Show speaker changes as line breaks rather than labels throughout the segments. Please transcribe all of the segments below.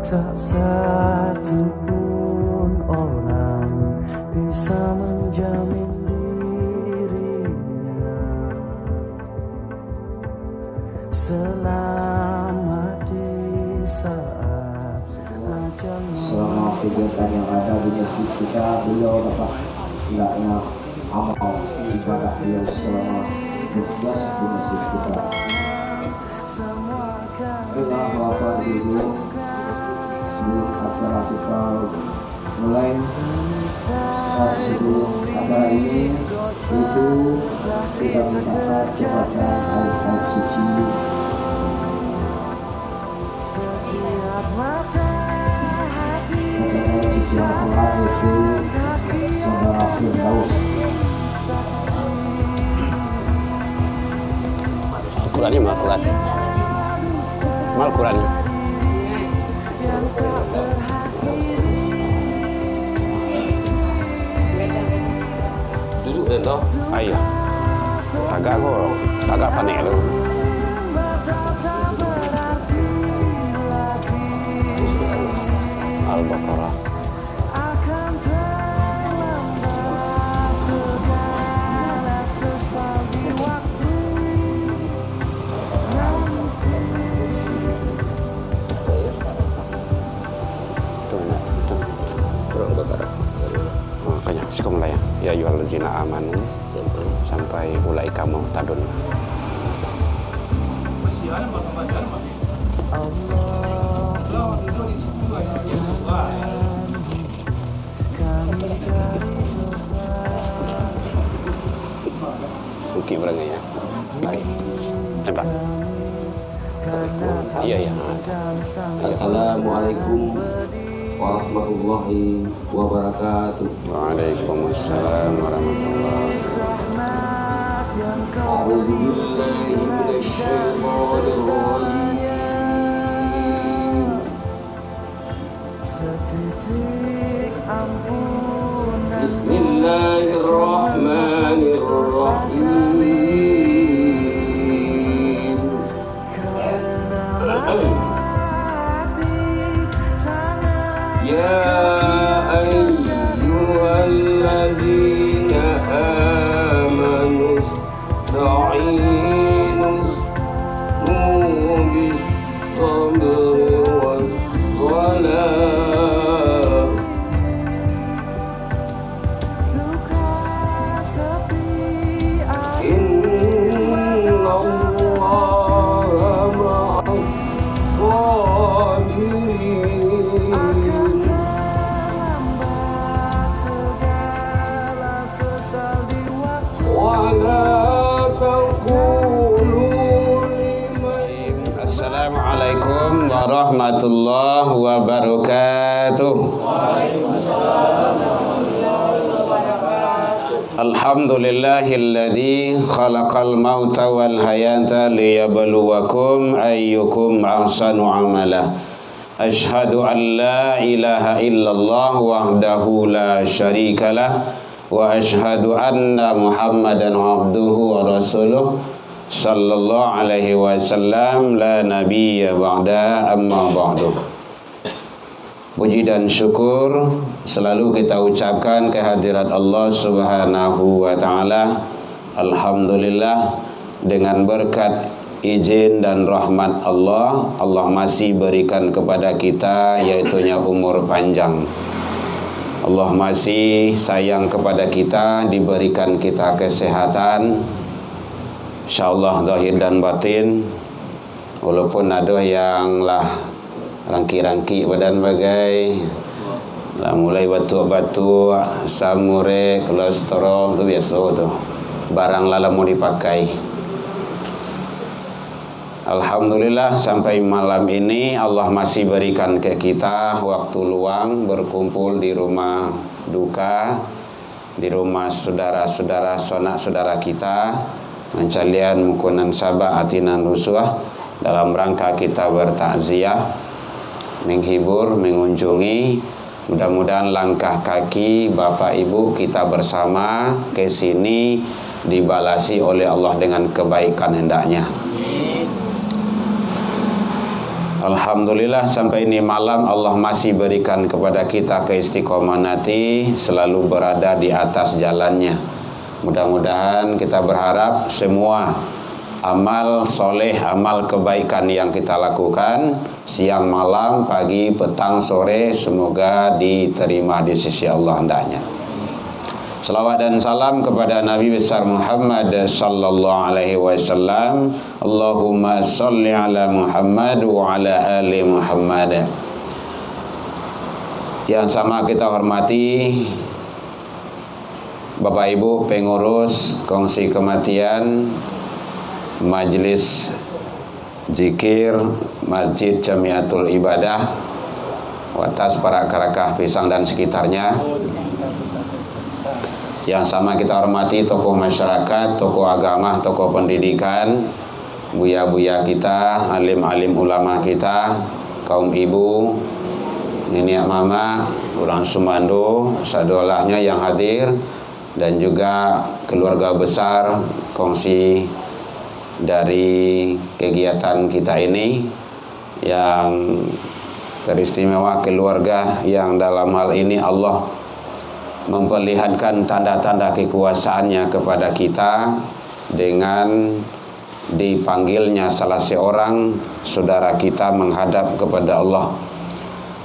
Tak satu pun orang bisa menjamin dirinya selama di saat ajal.
Selama kegiatan yang ada di masjid kita, beliau dapat hendaknya amal ibadah beliau selama bertugas di masjid kita. Dengar Bapak Ibu, sebelum acara kita mulai, sebelum acara ini itu kita minta kepada ayat suci. Kata ayat suci Al-Quran itu saudara Firdaus.
Al-Qurannya Al-Qurannya duduk deh toh. Ayo kagak panik lu. Al-Baqarah. Makanya sekolah ya jual zina amanu sampai mulai kamu tadun. Mungkin berangkat ya. Baik. Hebat. Iya.
Assalamualaikum warahmatullahi wabarakatuh.
Waalaikumsalam warahmatullahi wabarakatuh.
A'udzu billahi minasyaitonir rajim. Bismillahirrahmanirrahim. Ya ayyuhalladzina amanu ista'inu bis-sabri was-salah. Innallaha ma'as-sabirin.
Assalamualaikum warahmatullahi wabarakatuh. Alhamdulillahilladzi khalaqal mauta wal hayata liyabluwakum ayyukum ahsanu amala. Asyhadu an la ilaha illallah wahdahu la syarikalah wa asyhadu anna Muhammadan abduhu wa rasuluh sallallahu alaihi wasallam la nabiyya ba'da amma ba'du. Puji dan syukur selalu kita ucapkan kehadirat Allah Subhanahu wa taala. Alhamdulillah, dengan berkat izin dan rahmat Allah, Allah masih berikan kepada kita yaitunya umur panjang. Allah masih sayang kepada kita, diberikan kita kesehatan, insyaallah zahir dan batin. Walaupun ada yang lah rangki-rangki badan bagai lah, mulai batuk-batuk, samure, kolesterol, itu biasa tuh. Barang lala mau dipakai. Alhamdulillah sampai malam ini Allah masih berikan ke kita waktu luang berkumpul di rumah duka, di rumah saudara-saudara sanak saudara kita, mencalian mukunan sabah atinan rusuh dalam rangka kita bertakziah, menghibur, mengunjungi. Mudah-mudahan langkah kaki Bapak Ibu kita bersama ke sini dibalasi oleh Allah dengan kebaikan hendaknya. Alhamdulillah sampai ini malam Allah masih berikan kepada kita keistiqomahan hati, selalu berada di atas jalannya. Mudah-mudahan kita berharap semua amal soleh, amal kebaikan yang kita lakukan siang malam, pagi, petang, sore, semoga diterima di sisi Allah hendaknya. Salawat dan salam kepada Nabi besar Muhammad sallallahu alaihi wasallam. Allahumma sholli ala Muhammad wa ala ali Muhammad. Yang sama kita hormati Bapak Ibu pengurus kongsi kematian Majelis Zikir Masjid Jamiatul Ibadah Watas Parakarakah Pisang dan sekitarnya. Yang sama kita hormati tokoh masyarakat, tokoh agama, tokoh pendidikan, buya-buya kita, alim-alim ulama kita, kaum ibu, nenek mama, orang Sumando, sadolahnya yang hadir, dan juga keluarga besar kongsi dari kegiatan kita ini yang teristimewa, keluarga yang dalam hal ini Allah memperlihatkan tanda-tanda kekuasaannya kepada kita dengan dipanggilnya salah seorang saudara kita menghadap kepada Allah.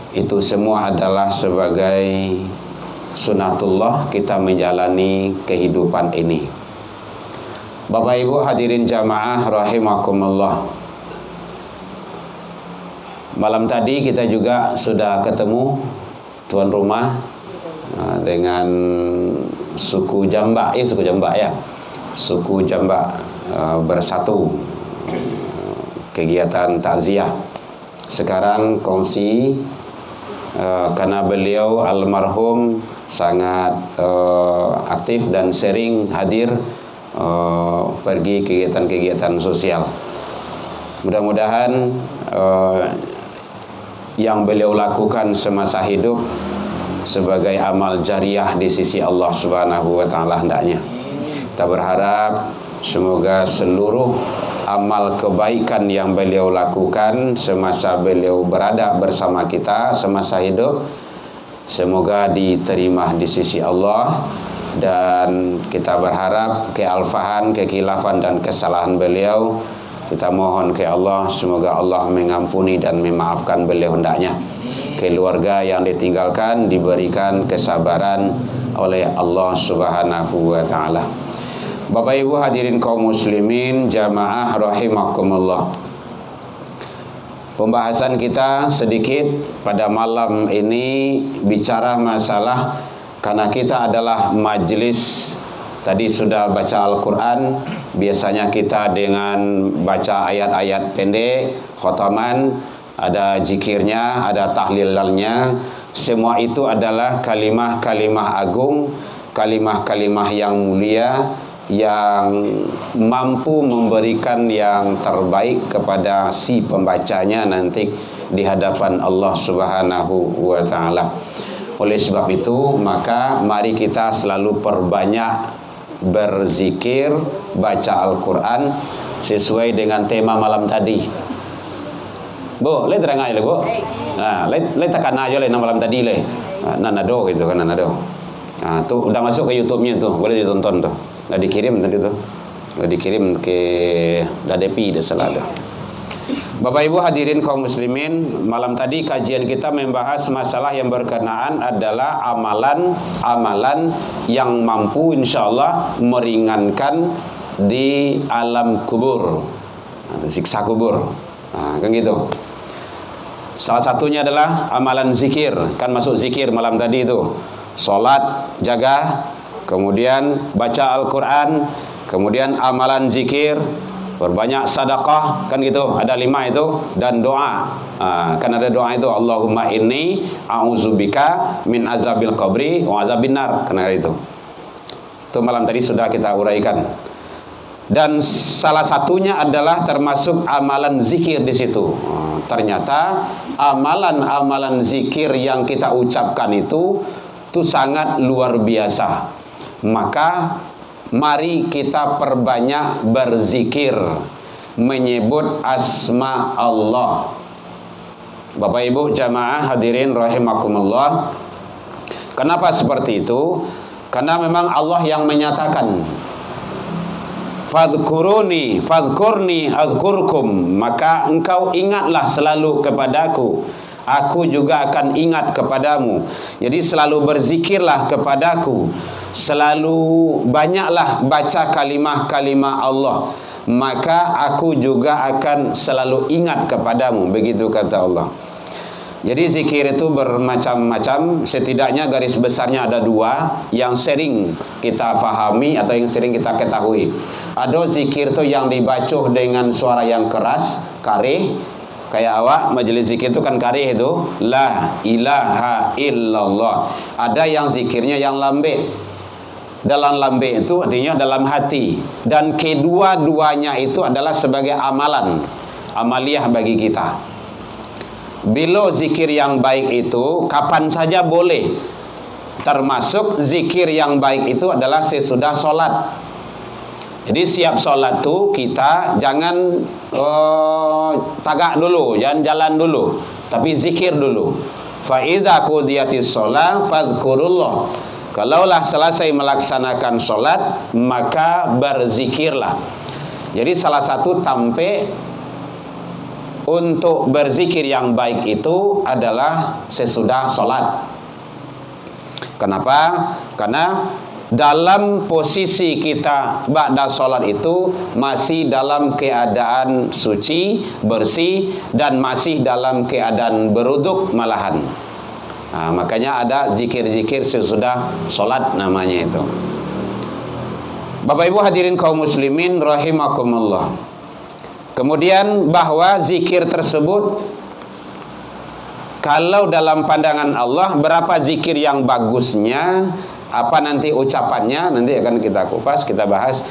Itu semua adalah sebagai sunatullah kita menjalani kehidupan ini. Bapak Ibu hadirin jamaah rahimakumullah. Malam tadi kita juga sudah ketemu tuan rumah dengan suku Jambak suku Jambak bersatu kegiatan takziah. Sekarang kongsi karena beliau almarhum sangat aktif dan sering hadir pergi kegiatan-kegiatan sosial. Mudah-mudahan yang beliau lakukan semasa hidup sebagai amal jariah di sisi Allah Subhanahu wa taala hendaknya. Kita berharap semoga seluruh amal kebaikan yang beliau lakukan semasa beliau berada bersama kita semasa hidup semoga diterima di sisi Allah, dan kita berharap kealfahan, kekhilafan dan kesalahan beliau kita mohon ke Allah semoga Allah mengampuni dan memaafkan beliau hendaknya. Keluarga yang ditinggalkan diberikan kesabaran oleh Allah Subhanahu wa taala. Bapak Ibu hadirin kaum muslimin jamaah rahimakumullah. Pembahasan kita sedikit pada malam ini bicara masalah, karena kita adalah majelis tadi sudah baca Al-Quran, biasanya kita dengan baca ayat-ayat pendek, khotaman, ada zikirnya, ada tahlilalnya. Semua itu adalah kalimah-kalimah agung, kalimah-kalimah yang mulia, yang mampu memberikan yang terbaik kepada si pembacanya nanti di hadapan Allah Subhanahu wa taala. Oleh sebab itu, maka mari kita selalu perbanyak berzikir, baca Al-Quran sesuai dengan tema malam tadi. Bu, le terang aja le bu. Nah, le tekan aja le malam tadi le. Nanado gitu kan, nanado. Nah, tuh udah masuk ke YouTube-nya tuh, boleh ditonton tuh. Udah dikirim tadi tuh. Udah dikirim ke Dadepi dah salah dah. Bapak Ibu hadirin kaum muslimin, malam tadi kajian kita membahas masalah yang berkenaan adalah amalan-amalan yang mampu insyaallah meringankan di alam kubur, atau siksa kubur. Nah, kan gitu. Salah satunya adalah amalan zikir. Kan masuk zikir malam tadi itu. Salat jaga, kemudian baca Al-Quran, kemudian amalan zikir, berbanyak sedekah, kan gitu. Ada 5 itu, dan doa. Kan ada doa itu, Allahumma inni a'udzubika min azabil qabri wa azabin nar. Kan ada itu. Itu malam tadi sudah kita uraikan. Dan salah satunya adalah termasuk amalan zikir di situ. Ternyata amalan-amalan zikir yang kita ucapkan itu sangat luar biasa. Maka mari kita perbanyak berzikir, menyebut asma Allah. Bapak Ibu jamaah hadirin rahimakumullah. Kenapa seperti itu? Karena memang Allah yang menyatakan, fadhkuruni adzkurkum, maka engkau ingatlah selalu kepadaku, aku juga akan ingat kepadamu. Jadi selalu berzikirlah kepadaku, selalu banyaklah baca kalimah-kalimah Allah, maka aku juga akan selalu ingat kepadamu. Begitu kata Allah. Jadi zikir itu bermacam-macam. Setidaknya garis besarnya ada dua yang sering kita pahami atau yang sering kita ketahui. Ada zikir itu yang dibaca dengan suara yang keras, karih. Kayak awak majelis zikir itu kan karih itu, la ilaha illallah. Ada yang zikirnya yang lambe. Dalam lambe itu artinya dalam hati. Dan kedua-duanya itu adalah sebagai amalan, amaliyah bagi kita. Bila zikir yang baik itu kapan saja boleh. Termasuk zikir yang baik itu adalah sesudah sholat. Jadi siap sholat tuh kita jangan tagak dulu, jangan jalan dulu, tapi zikir dulu. Fa idza qudiyatis shalah fadhkurullah. Kalaulah selesai melaksanakan sholat, maka berzikirlah. Jadi salah satu tampe untuk berzikir yang baik itu adalah sesudah sholat. Kenapa? Karena dalam posisi kita ba'da sholat itu masih dalam keadaan suci, bersih, dan masih dalam keadaan beruduk malahan. Nah, makanya ada zikir-zikir sesudah sholat namanya itu. Bapak Ibu hadirin kaum muslimin rahimakumullah. Kemudian bahwa zikir tersebut, kalau dalam pandangan Allah berapa zikir yang bagusnya, apa nanti ucapannya, nanti akan kita kupas, kita bahas.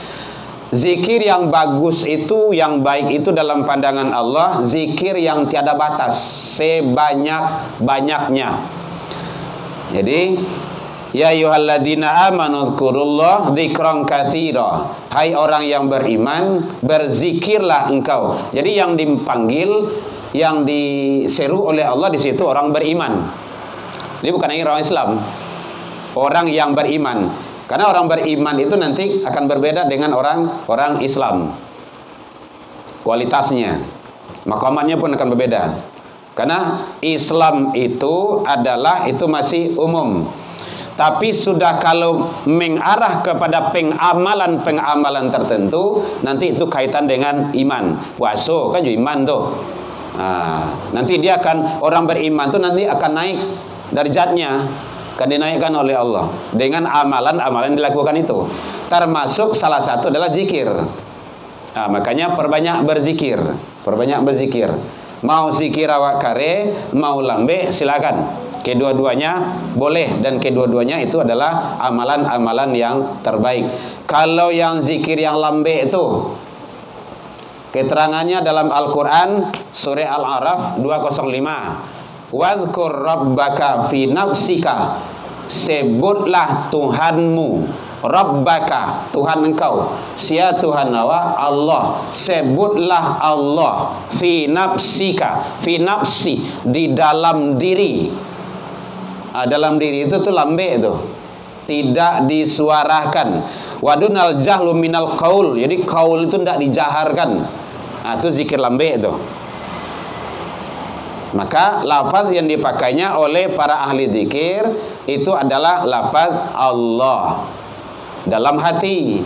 Zikir yang bagus itu, yang baik itu dalam pandangan Allah, zikir yang tiada batas, sebanyak-banyaknya. Jadi ya ayyuhalladzina amanu dzkurullah dzikran katsira. Hai orang yang beriman, berzikirlah engkau. Jadi yang dipanggil, yang diseru oleh Allah di situ orang beriman. Ini bukan lagi orang Islam. Orang yang beriman. Karena orang beriman itu nanti akan berbeda dengan orang Islam. Kualitasnya, maqamannya pun akan berbeda. Karena Islam itu adalah itu masih umum. Tapi sudah kalau mengarah kepada pengamalan tertentu, nanti itu kaitan dengan iman. Puasa kan juga iman tuh. Nah, nanti dia akan, orang beriman tuh nanti akan naik derajatnya, akan dinaikkan oleh Allah dengan amalan-amalan dilakukan itu. Termasuk salah satu adalah zikir. Nah, makanya perbanyak berzikir, perbanyak berzikir. Mau zikir awak kare, mau lambe, silakan. Kedua-duanya boleh, dan kedua-duanya itu adalah amalan-amalan yang terbaik. Kalau yang zikir yang lambe itu, keterangannya dalam Al-Quran surah Al-A'raf 205. Wadhkur rabbaka fi nafsika, sebutlah Tuhanmu, rabbaka, Tuhan engkau, sia Tuhan Allah, sebutlah Allah, fi nafsika, fi nafsi, di dalam diri. Dalam diri itu tuh lambe itu, tidak disuarakan. Wadunal jahlu minal qaul, jadi qaul itu tidak dijaharkan. Nah, itu zikir lambe itu. Maka lafaz yang dipakainya oleh para ahli zikir itu adalah lafaz Allah dalam hati.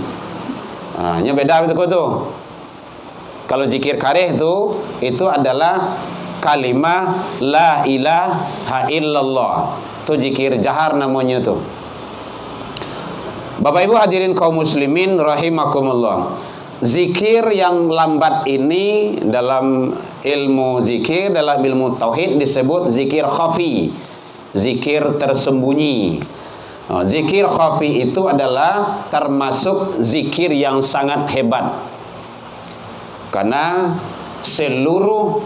Nah, ini beda itu tuh. Kalau zikir kareh itu adalah kalimah la ilaha illallah. Itu zikir jahar namanya tuh. Bapak Ibu hadirin kaum muslimin rahimakumullah. Zikir yang lambat ini dalam ilmu zikir, dalam ilmu tauhid disebut zikir khafi, zikir tersembunyi. Zikir khafi itu adalah termasuk zikir yang sangat hebat. Karena seluruh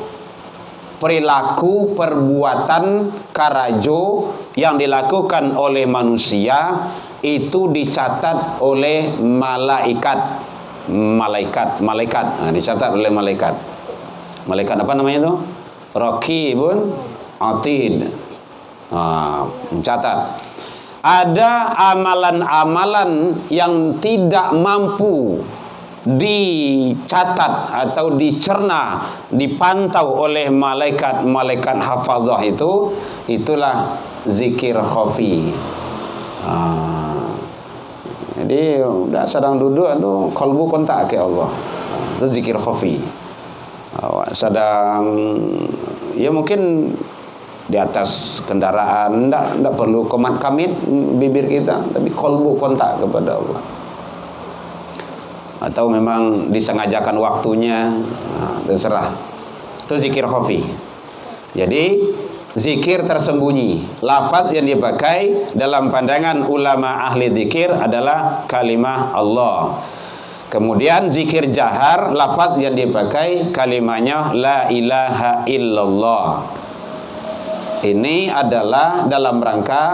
perilaku, perbuatan, karajo yang dilakukan oleh manusia itu dicatat oleh malaikat. Malaikat. Nah, dicatat oleh malaikat. Malaikat apa namanya itu? raqibun atid. Mencatat. Ada amalan-amalan yang tidak mampu dicatat atau dicerna, dipantau oleh malaikat-malaikat hafazah itulah zikir khafi. Jadi udah sedang duduk itu kalbu kontak ke Allah. Itu zikir khafi. Sedang ya mungkin di atas kendaraan, enggak perlu komat kamit bibir kita, tapi kalbu kontak kepada Allah. Atau memang disengajakan waktunya, terserah. Itu zikir khafi. Jadi zikir tersembunyi. Lafaz yang dipakai dalam pandangan ulama ahli zikir adalah kalimah Allah. Kemudian zikir jahar, lafaz yang dipakai kalimahnya la ilaha illallah. Ini adalah dalam rangka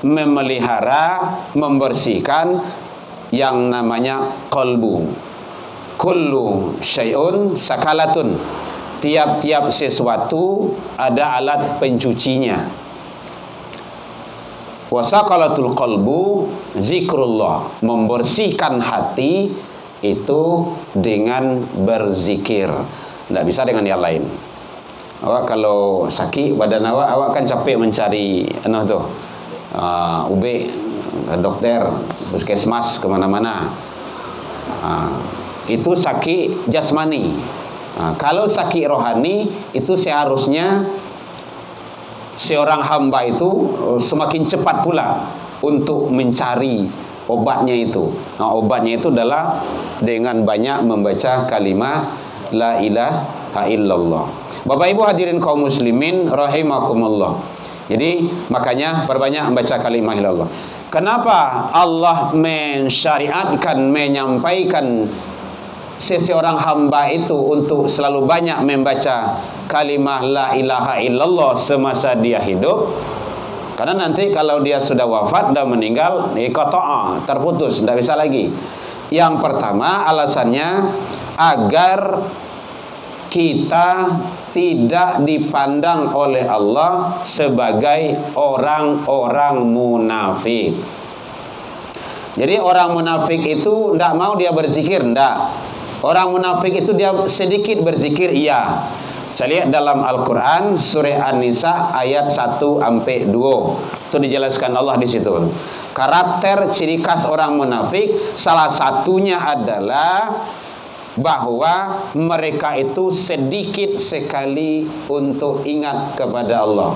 memelihara, membersihkan yang namanya qalbu. Kullu syai'un sakalatun. Tiap-tiap sesuatu ada alat pencucinya. Wasaqalatul qalbu zikrullah. Membersihkan hati itu dengan berzikir. Tidak bisa dengan yang lain. Awak kalau sakit badan awak kan capek mencari UB, dokter, puskesmas, kemana-mana. Itu sakit jasmani. Kalau sakit rohani itu seharusnya seorang hamba itu semakin cepat pula untuk mencari obatnya itu. Obatnya itu adalah dengan banyak membaca kalimat la ilaha illallah. Bapak Ibu hadirin kaum muslimin rahimakumullah. Jadi makanya perbanyak membaca kalimat ilallah. Kenapa Allah mensyariatkan, menyampaikan seseorang hamba itu untuk selalu banyak membaca kalimah la ilaha illallah semasa dia hidup? Karena nanti kalau dia sudah wafat dan meninggal, qata'a, terputus, tidak bisa lagi. Yang pertama alasannya agar kita tidak dipandang oleh Allah sebagai orang-orang munafik. Jadi orang munafik itu tidak mau dia berzikir, tidak. Orang munafik itu dia sedikit berzikir, iya. Saya lihat dalam Al-Quran surah An-Nisa ayat 1-2. Itu dijelaskan Allah di situ. Karakter ciri khas orang munafik salah satunya adalah bahwa mereka itu sedikit sekali untuk ingat kepada Allah.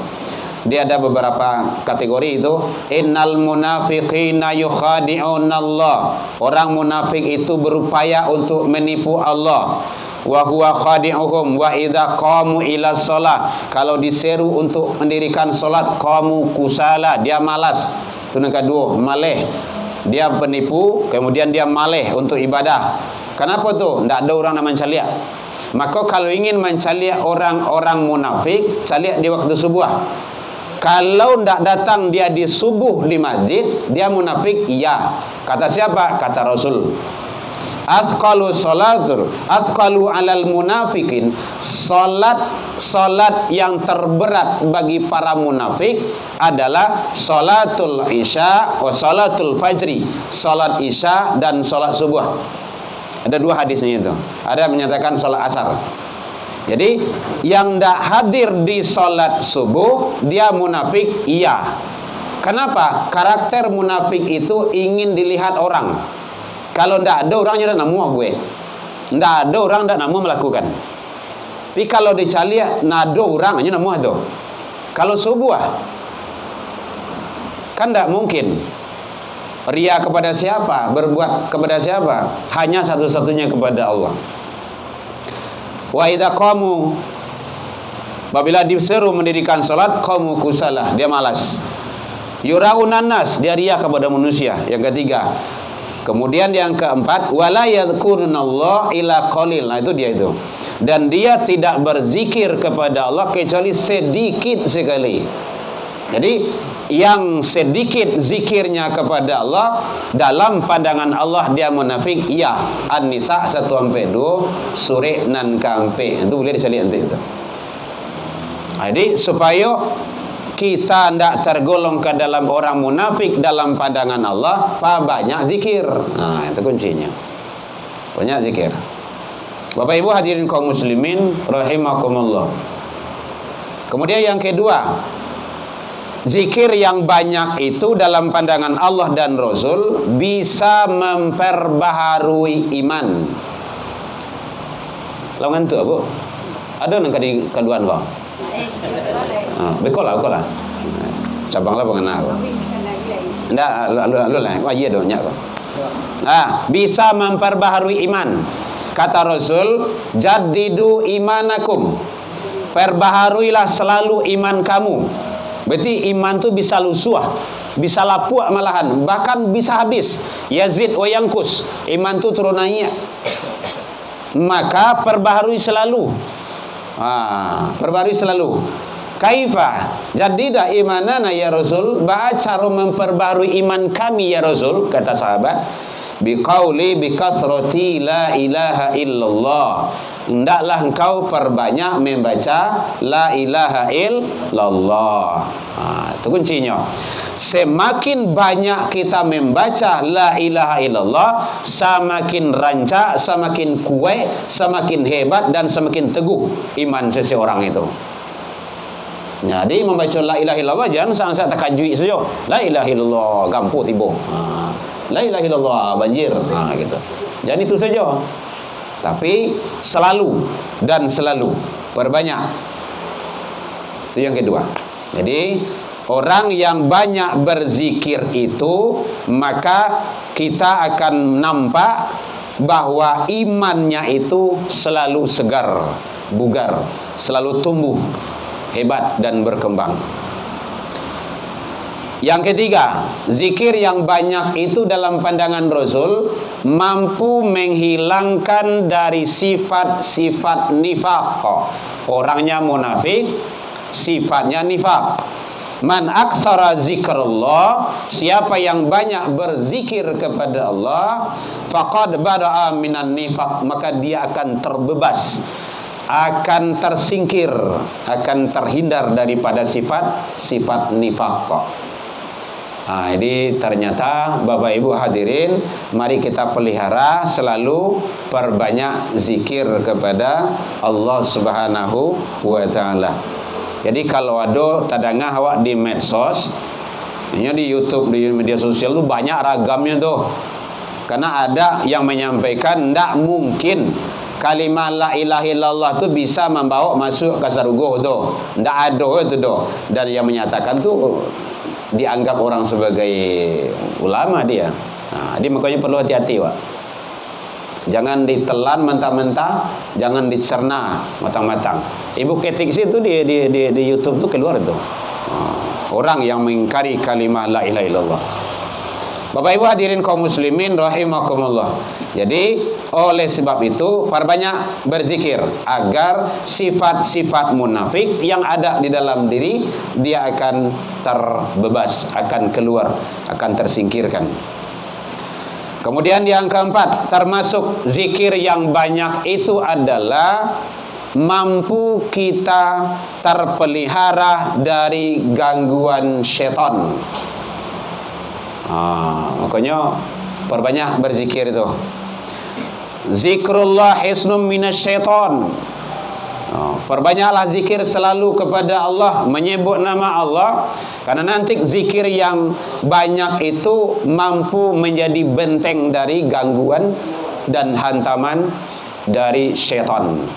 Dia ada beberapa kategori itu. Innal munafiqina yukhadi'una Allah. Orang munafik itu berupaya untuk menipu Allah. Wa huwa khadi'uhum wa idza qamu ila shalah. Kalau diseru untuk mendirikan salat, qamu kusala, dia malas. Itu yang kedua, maleh. Dia penipu, kemudian dia maleh untuk ibadah. Kenapa tuh? Tidak ada orang nak mencaliak. Maka kalau ingin mencaliak orang-orang munafik, caliak di waktu subuh. Kalau tidak datang dia di subuh di masjid, dia munafik, iya. Kata siapa? Kata Rasul. Asqalu salatur, asqalu alal munafikin. Salat yang terberat bagi para munafik adalah salatul isya wa salatul fajri. Salat isya dan salat subuh. Ada dua hadisnya itu. Ada yang menyatakan salat asar. Jadi yang tidak hadir di salat subuh dia munafik, iya. Kenapa? Karakter munafik itu ingin dilihat orang. Kalau tidak ada orang tidak namu gue. Tidak ada orang tidak namu melakukan. Tapi kalau dicaliak nado orang hanya namu itu. Kalau subuh kan tidak mungkin. Ria kepada siapa? Berbuat kepada siapa? Hanya satu-satunya kepada Allah. Wa idza qamu, apabila diseru mendirikan salat, qamu kusalah, dia malas. Yuraunan nas, dia ria kepada manusia. Yang ketiga. Kemudian yang keempat, wala yadhkurunallah ila qalil. Nah itu dia itu. Dan dia tidak berzikir kepada Allah kecuali sedikit sekali. Jadi yang sedikit zikirnya kepada Allah, dalam pandangan Allah dia munafik, iya. An-Nisa 1-2 surah nan kampe. Itu boleh dicari nanti itu. Jadi supaya kita tidak tergolong ke dalam orang munafik dalam pandangan Allah, banyak zikir. Nah, itu kuncinya. Banyak zikir. Bapak Ibu hadirin kaum muslimin rahimakumullah. Kemudian yang kedua, zikir yang banyak itu dalam pandangan Allah dan Rasul bisa memperbaharui iman. Lawan tu apa? Ada nang kadi kaduan kau? Bekola. Sabanglah pengenal kau. Ndak, lu lah. Wah iya dong nyak kau. Bisa memperbaharui iman. Kata Rasul, jadidu imanakum. Perbaharuilah selalu iman kamu. Berarti iman tu bisa lusuh, bisa lapuk malahan, bahkan bisa habis. Yazid wa yankus. Iman tu turun naik. Maka perbaharui selalu. Perbaharui selalu. Kaifa jadida imanana ya Rasul? Cara memperbaharui iman kami ya Rasul, kata sahabat. Biqauli bikathrati la ilaha illallah. Hendaklah engkau perbanyak membaca la ilaha illallah. Itu kuncinya. Semakin banyak kita membaca la ilaha illallah, semakin rancak, semakin kuat, semakin hebat dan semakin teguh iman seseorang itu. Jadi membaca la ilaha illallah jangan sangat terkajui saja. La ilaha illallah gampang tiba. La ilaha illallah banjir. Gitu. Jadi itu saja. Tapi selalu dan selalu perbanyak. Itu yang kedua. Jadi orang yang banyak berzikir itu, maka kita akan nampak bahwa imannya itu selalu segar, bugar, selalu tumbuh, hebat dan berkembang. Yang ketiga, zikir yang banyak itu dalam pandangan Rasul mampu menghilangkan dari sifat-sifat nifaq. Orangnya munafik, sifatnya nifaq. Man aktsara zikrullah, siapa yang banyak berzikir kepada Allah, faqad bada'a minan nifaq, maka dia akan terbebas, akan tersingkir, akan terhindar daripada sifat-sifat nifaq. Jadi ternyata Bapak Ibu hadirin, mari kita pelihara selalu perbanyak zikir kepada Allah Subhanahu wa taala. Jadi kalau ada tadangah awak di medsos, di YouTube, di media sosial tu banyak ragamnya tuh. Karena ada yang menyampaikan tidak mungkin kalimat la ilaha illallah tu bisa membawa masuk ke surga tu. Tidak ada itu tu. Dan yang menyatakan tu dianggap orang sebagai ulama dia. Dia makanya perlu hati-hati, Pak. Jangan ditelan mentah-mentah, jangan dicerna matang-matang. Ibu ketik situ di YouTube tuh keluar tuh. Orang yang mengingkari kalimat la ilaha illallah. Bapak Ibu hadirin kaum muslimin rahimakumullah. Jadi oleh sebab itu perbanyak berzikir agar sifat-sifat munafik yang ada di dalam diri dia akan terbebas, akan keluar, akan tersingkirkan. Kemudian yang keempat, termasuk zikir yang banyak itu adalah mampu kita terpelihara dari gangguan syaitan. Makanya perbanyak berzikir itu. Zikrullah hisnum minasyaiton. Perbanyaklah zikir selalu kepada Allah, menyebut nama Allah, karena nanti zikir yang banyak itu mampu menjadi benteng dari gangguan dan hantaman dari syaitan.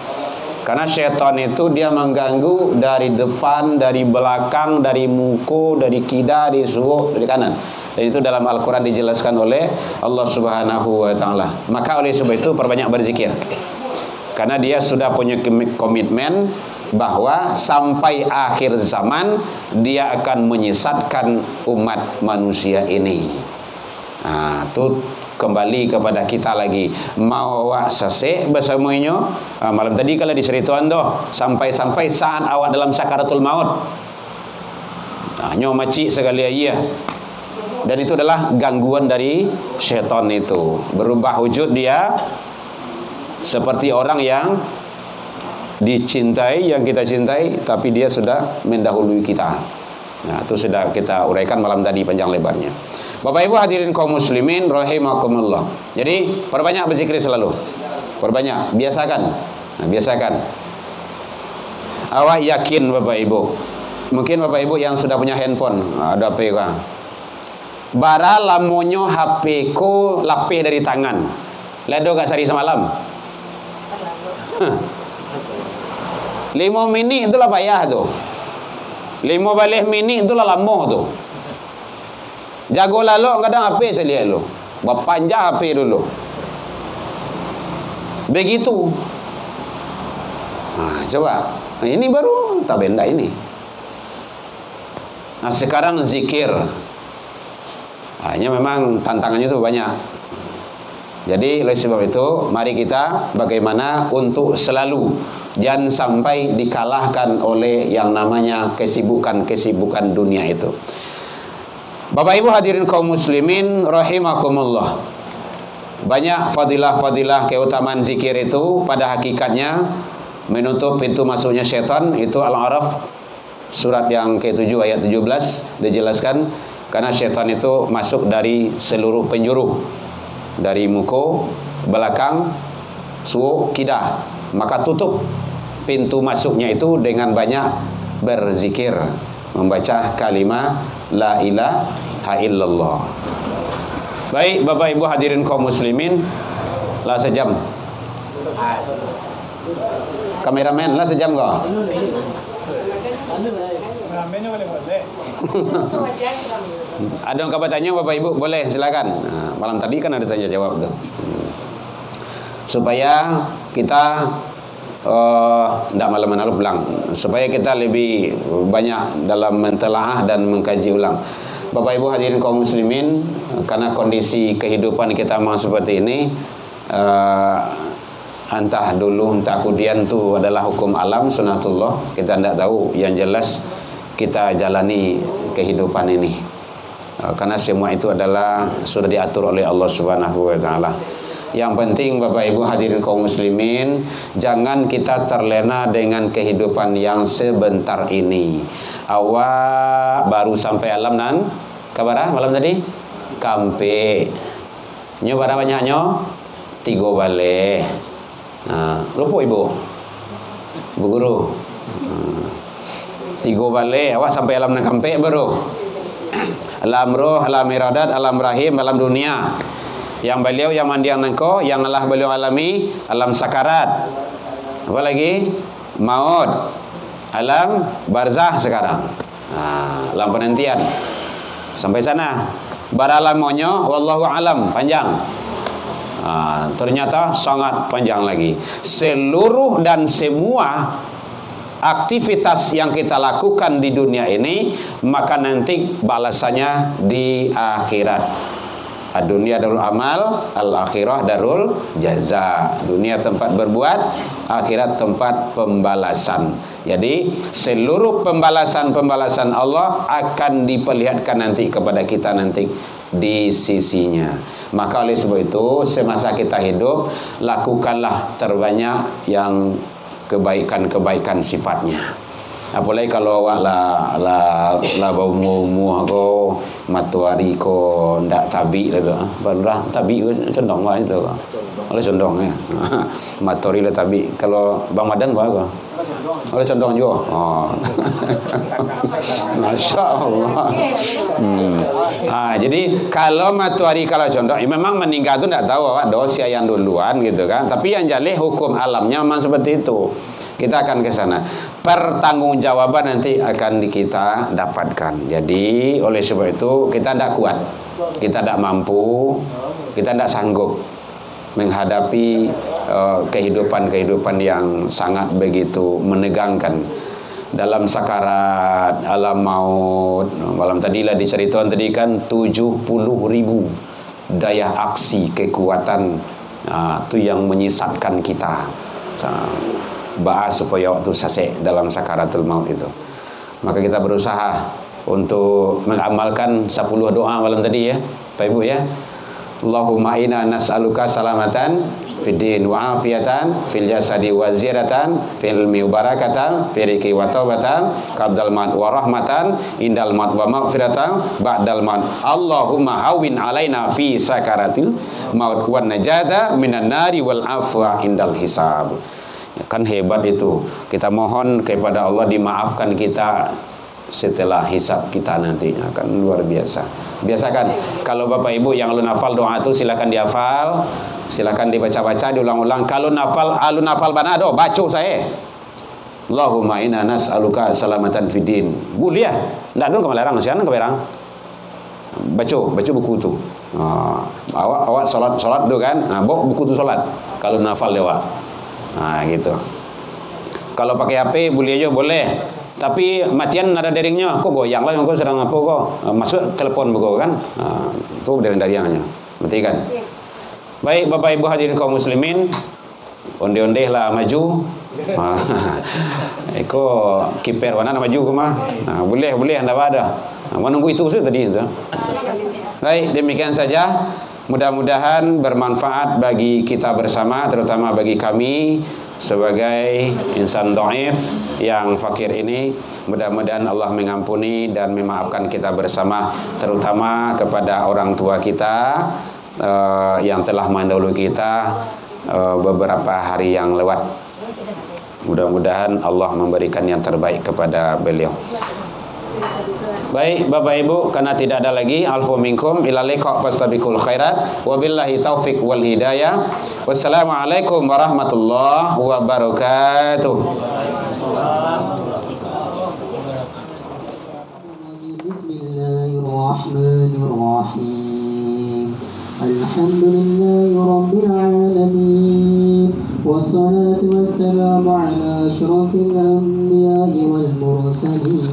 Karena syaitan itu dia mengganggu dari depan, dari belakang, dari muka, dari kida, dari suhu, dari kanan. Dan itu dalam Al-Quran dijelaskan oleh Allah Subhanahu wa ta'ala. Maka oleh sebab itu perbanyak berzikir. Karena dia sudah punya komitmen bahwa sampai akhir zaman dia akan menyesatkan umat manusia ini. Itu kembali kepada kita lagi. Mau awak sesek bersamanya. Malam tadi kalau diceritakan tuh, sampai-sampai saat awak dalam sakaratul maut. Nyomaci sekali aja. Dan itu adalah gangguan dari syaitan itu. Berubah wujud dia seperti orang yang dicintai, yang kita cintai, tapi dia sudah mendahului kita. Nah, itu sudah kita uraikan malam tadi panjang lebarnya. Bapak Ibu hadirin kaum muslimin rahimakumullah. Jadi perbanyak berzikir selalu. Perbanyak, biasakan. Nah, biasakan. Awak yakin Bapak Ibu? Mungkin Bapak Ibu yang sudah punya handphone, ada HP kan. Bara lamonyo HP ko lapih dari tangan. Ledo gak sehari semalam? 5 mini itulah payah tuh. 5 balik mini itulah lama tuh. Jago lalu kadang HP saya lihat lo. Berpanjang HP dulu. Begitu. Nah, coba. Ini baru tak benda ini. Nah, sekarang zikir. Hanya memang tantangannya itu banyak. Jadi oleh sebab itu mari kita bagaimana untuk selalu jangan sampai dikalahkan oleh yang namanya kesibukan dunia itu. Bapak Ibu hadirin kaum muslimin rahimakumullah. Banyak fadilah-fadilah keutamaan zikir itu pada hakikatnya menutup pintu masuknya setan. Itu Al-A'raf surat yang ke-7 ayat 17 dijelaskan, karena setan itu masuk dari seluruh penjuru, dari muka, belakang, suuk, kidah. Maka tutup pintu masuknya itu dengan banyak berzikir, membaca kalimat la ilaha illallah. Baik Bapak Ibu hadirin kaum muslimin, lah sejam. Kameramen lah sejam kok. Ada yang kabar tanya Bapak Ibu, boleh silakan. Nah, malam tadi kan ada tanya jawab tuh. Supaya kita tidak malam-malam pulang, supaya kita lebih banyak dalam mentelaah dan mengkaji ulang. Bapak Ibu hadirin kaum muslimin, karena kondisi kehidupan kita memang seperti ini, entah dulu entah kemudian itu adalah hukum alam sunatullah, kita tidak tahu. Yang jelas kita jalani kehidupan ini, karena semua itu adalah sudah diatur oleh Allah Subhanahu wa taala. Yang penting Bapak Ibu hadirin kaum muslimin, jangan kita terlena dengan kehidupan yang sebentar ini. Awak baru sampai alam nan kabarah malam tadi kampe nyo bara banyaknya 3 balik. Nah, lupa Ibu Bu Guru, 3 balik awak sampai alam nan kampe baru alam roh, alam iradat, alam rahim, alam dunia. Yang beliau yang mandiang nengko, yang Allah beliau alami alam sakarat. Apa lagi? Maut, alam barzah sekarang. Nah, alam penantian. Sampai sana. Baralam monyo, wallahu alam, panjang. Nah, ternyata sangat panjang lagi. Seluruh dan semua aktivitas yang kita lakukan di dunia ini, maka nanti balasannya di akhirat. Dunia darul amal, al-akhirah darul jaza. Dunia tempat berbuat, akhirat tempat pembalasan. Jadi seluruh pembalasan Allah akan diperlihatkan nanti kepada kita nanti di sisinya. Maka oleh sebab itu semasa kita hidup, lakukanlah terbanyak yang kebaikan-kebaikan sifatnya. Apalagi kalau awak la bau muah ko matuari ko ndak tabi lah, barulah tabi condong wah itu. Oleh condong ya. Matuari lah tabi. Kalau Bang Madan apa? Oleh condong juga. Oh. Masya-Allah. Jadi kalau matuari kalau condong, memang meninggal itu ndak tahu awak dosa yang duluan gitu kan. Tapi yang jalih hukum alamnya memang seperti itu. Kita akan ke sana. Pertanggungjawaban nanti akan kita dapatkan. Jadi oleh sebab itu kita tidak kuat, kita tidak mampu, kita tidak sanggup menghadapi kehidupan yang sangat begitu menegangkan. Dalam sakarat, alam maut. Malam tadilah diceritakan tadi kan 70.000 daya aksi kekuatan itu yang menyesatkan kita. Bahas supaya waktu sasek dalam sakaratul maut itu. Maka kita berusaha untuk mengamalkan 10 doa malam tadi ya Pak Ibu ya. Allahumma inna nas'aluka salamatan fid din wa afiyatan fil jasadi wa ziyaratan fil ilmi wa barakatan fi rizqi wa taubatan qabdal maut wa rahmatan indal maut wa maghfiratan ba'dal maut. Allahumma hawwin alaina fi sakaratil maut wan najata minan nari wal afwa indal hisab. Ya, kan hebat itu. Kita mohon kepada Allah dimaafkan kita setelah hisab kita nantinya, kan luar biasa. Biasakan kalau Bapak Ibu yang alun hafal doa itu silakan dihafal, silakan dibaca-baca, diulang-ulang. Kalau alun hafal banado, baca saya. Allahumma inna nas'aluka salamatan fid din. Boleh ya? Ndak dong kemelarang, sian kemerang. Baca buku itu. Awak salat tu kan. Bawa buku tu salat. Kalau nafal lewat. Gitu. Kalau pakai HP boleh aja, boleh. Tapi matian nada deringnya, kok goyang lah, kok sedang apa kok masuk telepon begitu kan, itu dering-deringnya, berarti kan. Baik Bapak Ibu hadirin kaum muslimin, onde-onde lah maju. Eko kiper mana maju ke mah? Boleh anda ada. Menunggu itu sih tadi itu. Baik, demikian saja. Mudah-mudahan bermanfaat bagi kita bersama, terutama bagi kami sebagai insan dhaif yang fakir ini. Mudah-mudahan Allah mengampuni dan memaafkan kita bersama, terutama kepada orang tua kita yang telah mendahului kita beberapa hari yang lewat. Mudah-mudahan Allah memberikan yang terbaik kepada beliau. Baik Bapak Ibu, karena tidak ada lagi alfu minkum ila liqa fastabiqul khairat wabillahi taufik wal hidayah. Wassalamualaikum warahmatullahi wabarakatuh. Bismillahirrahmanirrahim. Alhamdulillahi rabbil alamin. Wassalatu wassalamu ala asyrafil anbiya'i wal mursalin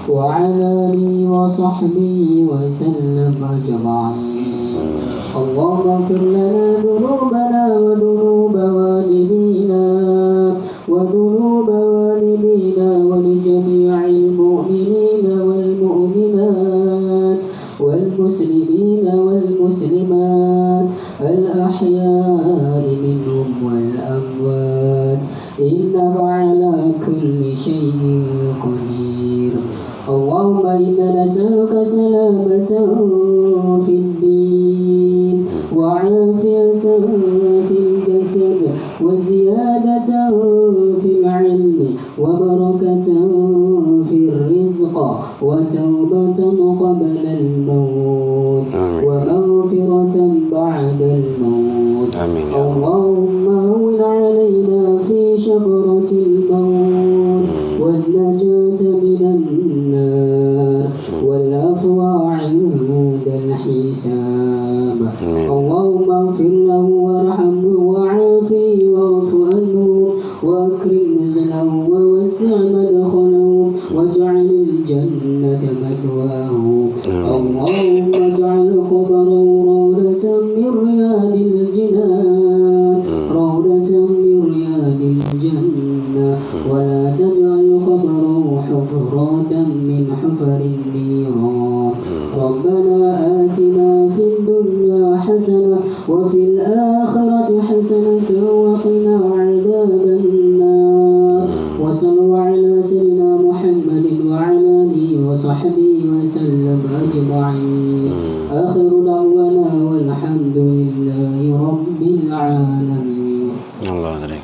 wa ala alihi wa sahbihi wa sallam ajma'in. Allahumma ighfir lana dhunubana wa dhunuba walidina wa dhunuba walidina wa li jami'il mu'minina wal mu'minat wal muslimina wal muslimat al ahya'i minhum wal amwat innaka ala kulli shay'in qadir. Allahumma inna nas'aluka salamatan fid din wa 'afiyatan fil jasad wa ziyadatan fil 'ilmi wa barakatan fil rizq wa tawbatan qabla al-maut wa maghfiratan ba'da al-maut. Amin. Allahumma hawwin 'alaina fi shakratil maut wan najata minan nar wal afwa 'inda al-hisab. Allahumma ighfir lahu warhamhu wa'afihi wa'fu anhu wa akrim nuzulahu wa wasi' madkhalahu waj'al al-jannata mathwahu. Allahumma ij'al qabrahu rawdatan min riyadil jinan rawdatan min riyadil jannah wa la taj'al qabrahu hufratan min hufarin niran. Rabbana atina fid dunya hasanah wa fil akhirati hasanatan wa qina 'adzaban nar. Wa sallu ala sayyidina Muhammadin wa ala alihi wa sahbihi wa sallam ajma'in. Akhiru da'wana walhamdulillahi rabbil alamin. Allah taala.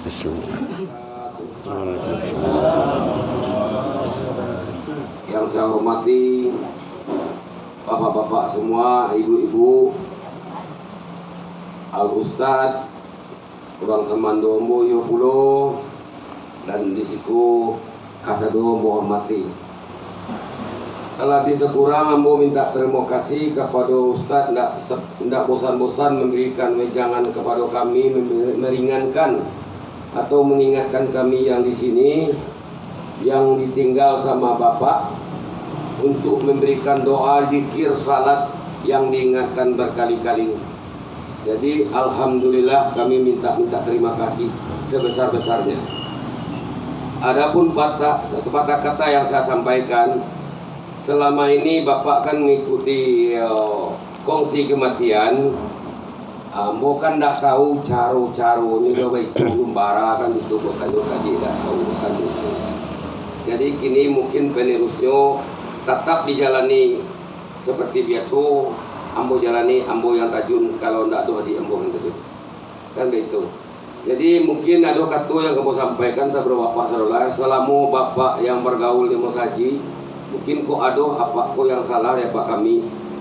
Bismillah.
Yang saya hormati bapak-bapak semua, ibu-ibu, al-ustad, kurang semandombo yo pulo, dan disiku kasado mo hormati. Kalau lebih kurang ambo minta terima kasih kepada ustad, ndak bosan-bosan memberikan wejangan kepada kami, meringankan atau mengingatkan kami yang di sini yang ditinggal sama bapak untuk memberikan doa, zikir, salat yang diingatkan berkali-kali. Jadi alhamdulillah kami minta terima kasih sebesar-besarnya. Adapun sepatah kata yang saya sampaikan, selama ini bapak kan mengikuti
kongsi kematian. Ambo kan tak tahu caro-caronya kalau baik umbara kan itu bukan tadi tak tahu kan itu. Jadi kini mungkin penerusnya tetap dijalani seperti biasa. Ambo jalani, ambo yang tajun kalau tidak ada di ambo yang tajun kan begitu. Jadi mungkin ada kata yang kamu sampaikan saudara bapak saudara selama bapak yang bergaul di Mosaji mungkin kok ada apa kok yang salah ya Pak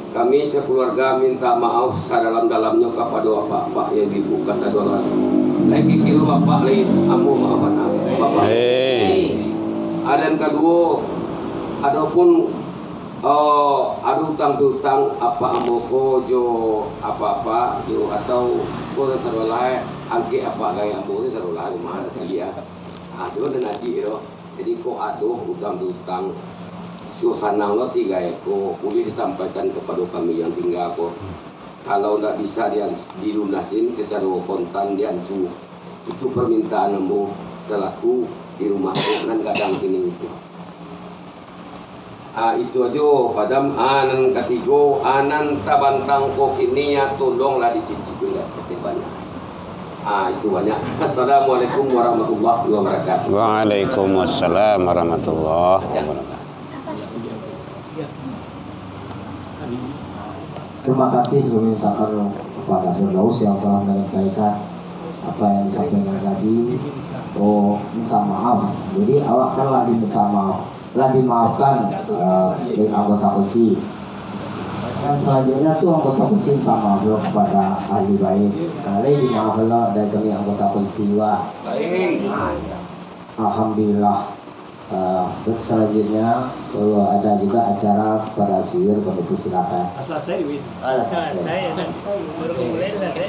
kami sekeluarga minta maaf sedalam-dalamnya kepada bapak yang dibuka saudara lagi kilo bapak lain ambo maafan bapak dan kedua adapun ada utang-utang apa ambo kojo apa-apa yo atau ko saudara angke apa gaya ambo saudara rumah celia itu dan nadi yo jadi kok ada utang-utang suasana lo tiga eko boleh disampaikan kepada kami yang tinggal kok kalau tidak bisa dia dilunasin secara kontan diansu itu permintaan ambo selaku di rumah dan kadang kini itu itu aja padam anan ketiga anan tabantang kok kini ya tolonglah dicicip enggak seperti banyak itu banyak. Assalamualaikum warahmatullahi wabarakatuh.
Waalaikumsalam warahmatullahi wabarakatuh.
Terima kasih memintakan kepada Firdaus yang telah menyampaikan apa yang disampaikan tadi. Minta maaf. Jadi awak kan lah diminta maaf, lah dimaafkan dari anggota kunci. Dan selanjutnya tuh anggota kunci minta maaf lo kepada ahli baik. Kali dimaafkan lo dari kami anggota kunci wa. Alhamdulillah. Selanjutnya kalau ada juga acara pada Syur kami persilakan.
Selesai duit. Selesai. Baru mulai selesai.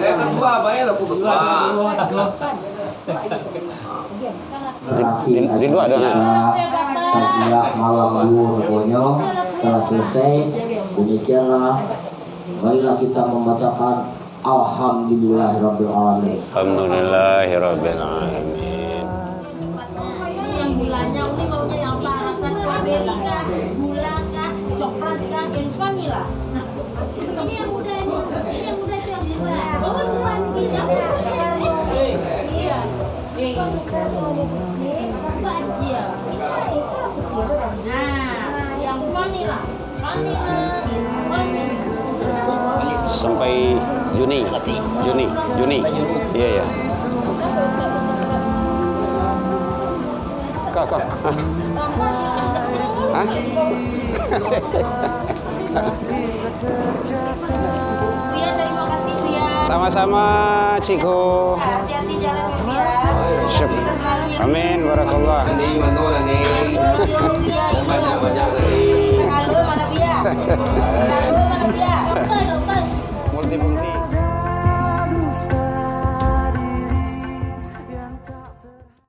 Ketua bayar lo ketua.
Berarti kajian malam dulu pokoknya telah selesai. Demikianlah marilah kita membacakan Alhamdulillahirabbil alamin.
Alhamdulillahirabbil alamin.
Yang gulanya ini maunya yang apa? Rasa strawberry kah, gula kah, coklat kah, dan vanila. Nah, ini yang muda ini. Ini yang muda itu yang gula. Oh, tuan kita. Iya. Iya. Nah, yang vanila.
Sampai Juni. Iya ya. Kak. Hah?
Buya, terima kasih Buya.
Sama-sama, Ciko.
Hati-hati jalan Buya.
Amin, barakallah.
Nani mantu nani. Banyak nani.
Sekarang mana Buya?
Multifungsi.